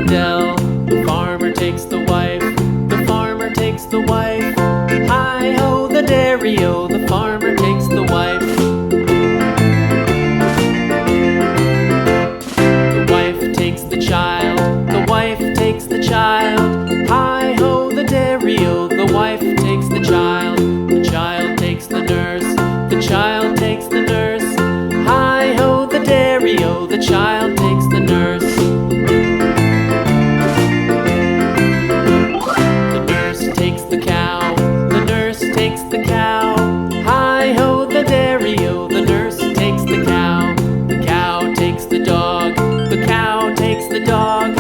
dell. The farmer takes the wife, the farmer takes the wife. Hi-ho, the dairy-o, the farmer takes the wife. The wife takes the child, the wife takes the child. Hi-ho, the dairy-o, the wife takes the child. The child takes the nurse, the child takes the nurse. Hi-ho, the dairy-o, the child takes the nurse. The nurse takes the cow, the nurse takes the cow. Hi-ho, the dairy-o, the nurse takes the cow. The cow takes the dog, the cow takes the dog.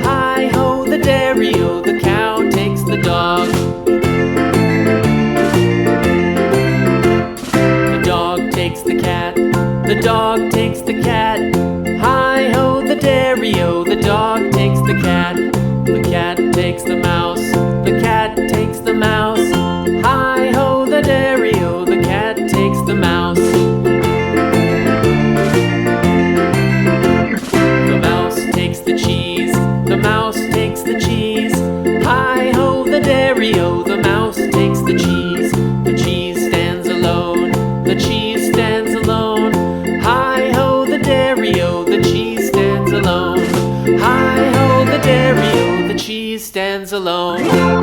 Hi-ho, the dairy-o, the cow takes the dog. The dog takes the cat, the dog takes the cat. Hi-ho, the dairy-o, the dog takes the cat. The cat takes the mouse, the cat takes the mouse. Hi-ho, the dairy-o, the cat takes the mouse. The mouse takes the cheese, the mouse takes the cheese. Hi-ho, the dairy-o, the mouse takes the cheese. The cheese stands alone, the cheese stands alone. Hi-ho, the dairy-o, the cheese stands alone. Hi-ho, the dairy-o, the cheese stands alone.